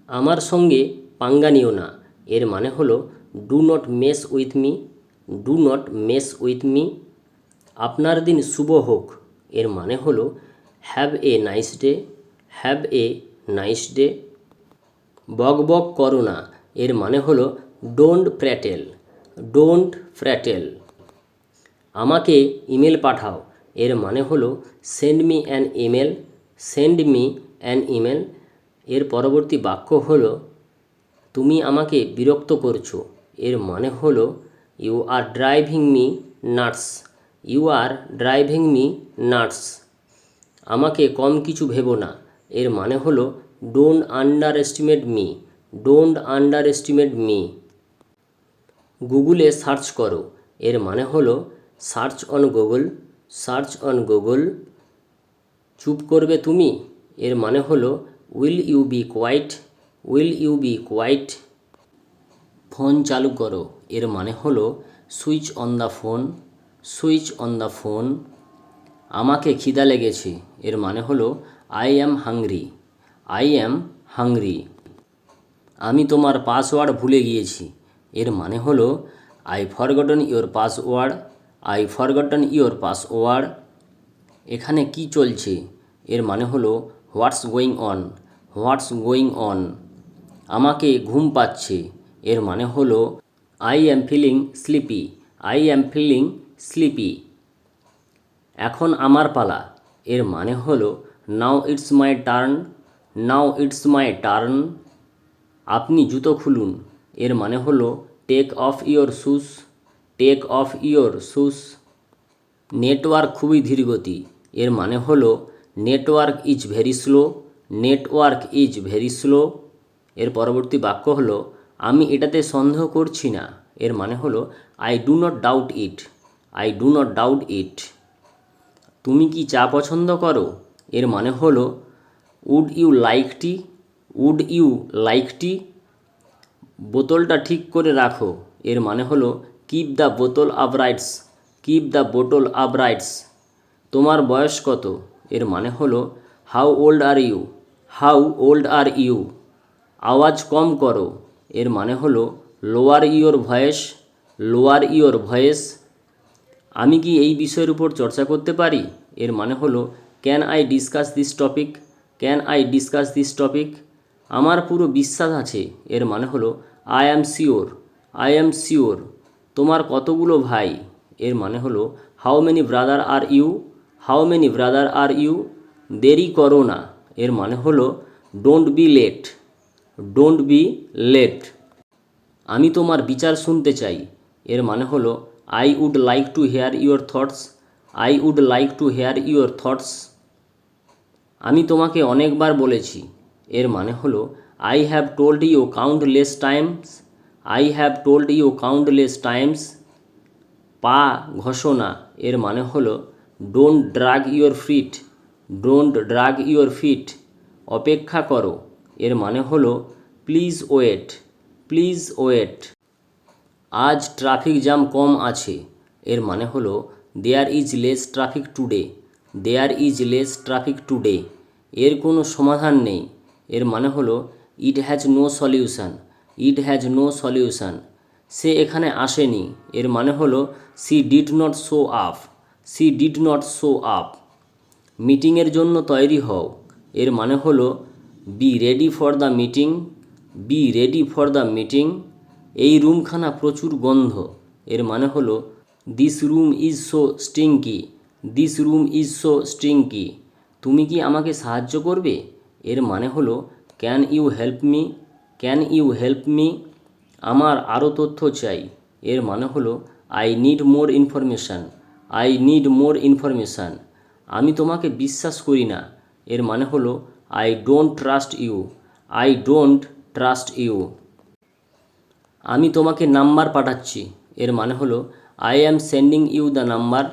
আমার সঙ্গে পাঙ্গা নিও না এর মানে হলো do not mess with me, do not mess with me. আপনার দিন শুভ হোক এর মানে হলো have a nice day, have a nice day. বক বক করো না এর মানে হলো ডোন্ট প্র্যাটেল, ডোন্ট প্র্যাটেল। আমাকে ইমেল পাঠাও এর মানে হলো send me an email, send me an email. এর পরবর্তী বাক্য হলো তুমি আমাকে বিরক্ত করছো এর মানে হলো you are driving me nuts, you are driving me nuts. আমাকে কম কিছু ভেবো না এর মানে হলো don't underestimate me, don't underestimate me. গুগলে সার্চ করো এর মানে হলো search on Google, search on Google. চুপ করবে তুমি এর মানে হলো will you be quiet, will you be quiet. Phone চালু করো এর মানে হলো switch on the phone, switch on the phone. আমাকে খিদা লেগেছে এর মানে হলো I am hungry, I am hungry. আমি তোমার পাসওয়ার্ড ভুলে গিয়েছি এর মানে হলো I forgotten your password, I forgotten your password. এখানে কি চলছে এর মানে হলো what's going on, what's going on. আমাকে ঘুম পাচ্ছে এর মানে হলো I am feeling sleepy, I am feeling sleepy. এখন আমার পালা এর মানে হলো now it's my turn, now it's my turn. আপনি জুতো খুলুন এর মানে হলো take off your shoes, take off your shoes. Network খুবই ধীরগতি এর মানে হলো network is very slow, network is very slow. এর পরবর্তী বাক্য হলো আমি এটাতে সন্দেহ করছি না এর মানে হলো I do not doubt it, I do not doubt it. তুমি কি চা পছন্দ করো এর মানে হলো would you like tea, would you like tea. বোতলটা ঠিক করে রাখো এর মানে হলো কিপ দ্য বোতল আপরাইটস, কিপ দ্য বোতল আপরাইটস। তোমার বয়স কত এর মানে হলো how old are you, how old are you. আওয়াজ কম করো এর মানে হলো lower your voice, lower your voice. আমি কি এই বিষয়ের উপর চর্চা করতে পারি এর মানে হলো can I discuss this topic, can I discuss this topic. আমার পুরো বিশ্বাস আছে এর মানে হলো I am sure, I am sure. তোমার কতগুলো ভাই এর মানে হলো how many brother are you, how many brother are you. দেরি করো না এর মানে হলো don't be late, don't be late. আমি তোমার বিচার শুনতে চাই এর মানে হলো I would like to hear your thoughts, I would like to hear your thoughts. আমি তোমাকে অনেকবার বলেছি এর মানে হলো I have told you countless times, I have told you countless times. পা ঘষো না এর মানে হলো don't drag your feet, don't drag your feet. অপেক্ষা করো এর মানে হলো প্লিজ ওয়েট, প্লিজ ওয়েট। আজ ট্রাফিক জ্যাম কম আছে এর মানে হলো there is less traffic today, there is less traffic today. এর কোনো সমাধান নেই এর মানে হলো it has no solution, it has no solution. সে এখানে আসেনি এর মানে হলো she did not show up, she did not show up. মিটিংয়ের জন্য তৈরি হও এর মানে হলো be ready for the meeting, be ready for the meeting. এই রুমখানা প্রচুর গন্ধ এর মানে হলো this room is so stinky, this room is so stinky. তুমি কি আমাকে সাহায্য করবে এর মানে হলো can you help me, can you help me. আমার আরও তথ্য চাই এর মানে হলো I need more information, I need more information. আমি তোমাকে বিশ্বাস করি না এর মানে হলো I don't trust you, I don't trust you. আমি তোমাকে নাম্বার পাঠাচ্ছি এর মানে হলো I am sending you the number,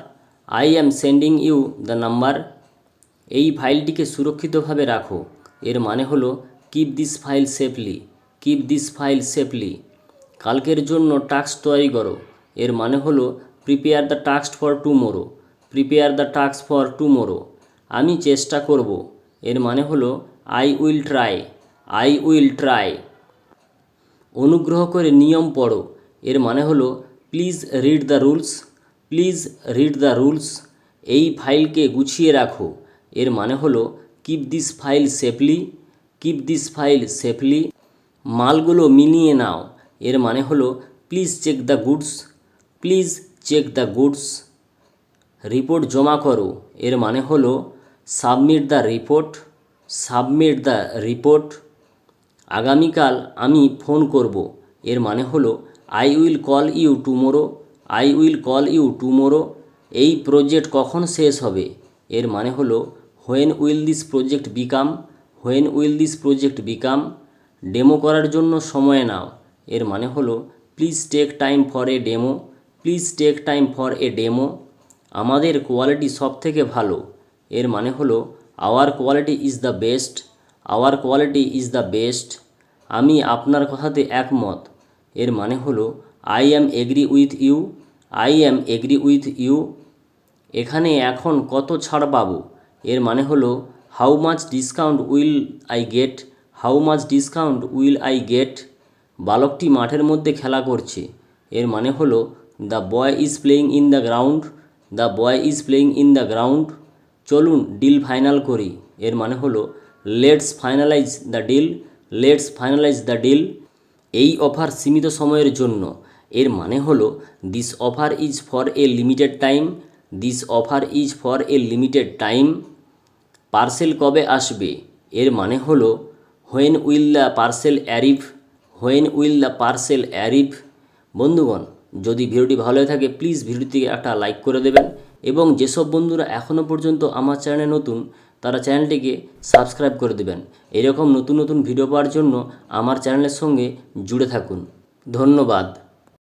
I am sending you the number. এই ফাইলটিকে সুরক্ষিতভাবে রাখো এর মানে হলো keep this file safely, keep this file safely. কালকের জন্য টাস্ক তৈরি করো এর মানে হলো prepare the task for tomorrow, prepare the task for tomorrow. আমি চেষ্টা করব এর মানে হলো I will try, I will try. অনুগ্রহ করে নিয়ম পড়ো, এর মানে হলো please read the rules, please read the rules. এই ফাইলকে গুছিয়ে রাখো, এর মানে হলো keep this file safely, keep this file safely. মালগুলো মিলিয়ে নাও, এর মানে হলো please check the goods, please check the goods. Report জমা করো, এর মানে হলো submit the report, submit the report. আগামীকাল আমি ফোন করব, এর মানে হলো I will call you tomorrow, I will call you tomorrow. এই প্রজেক্ট কখন শেষ হবে, এর মানে হলো when will this project become, when will this project become. Demo করার জন্য সময় নাও, এর মানে হলো please take time for a demo, please take time for a demo. আমাদের কোয়ালিটি সব থেকে ভালো, এর মানে হলো our quality is the best, our quality is the best. আমি আপনার কথাতে একমত, এর মানে হলো I am agree with you, I am agree with you. এখানে এখন কত ছাড় পাবো, এর মানে হলো how much discount will I get, how much discount will I get. বালকটি মাঠের মধ্যে খেলা করছে, এর মানে হলো the boy is playing in the ground, the boy is playing in the ground. চলুন ডিল ফাইনাল করি, এর মানে হলো let's finalize the deal, let's finalize the deal. এই অফার সীমিত সময়ের জন্য, এর মানে হলো this offer is for a limited time, this offer is for a limited time. Parcel কবে আসবে, এর মানে হলো when will the parcel arrive, when will the parcel arrive. বন্ধুগণ, যদি ভিডিওটি ভালো হয়ে থাকে প্লিজ ভিডিওটিকে একটা লাইক করে দেবেন, এবং যেসব বন্ধুরা এখনও পর্যন্ত আমার চ্যানেলে নতুন তারা চ্যানেলটিকে সাবস্ক্রাইব করে দেবেন। এরকম নতুন নতুন ভিডিও পাওয়ার জন্য আমার চ্যানেলের সঙ্গে জুড়ে থাকুন। ধন্যবাদ।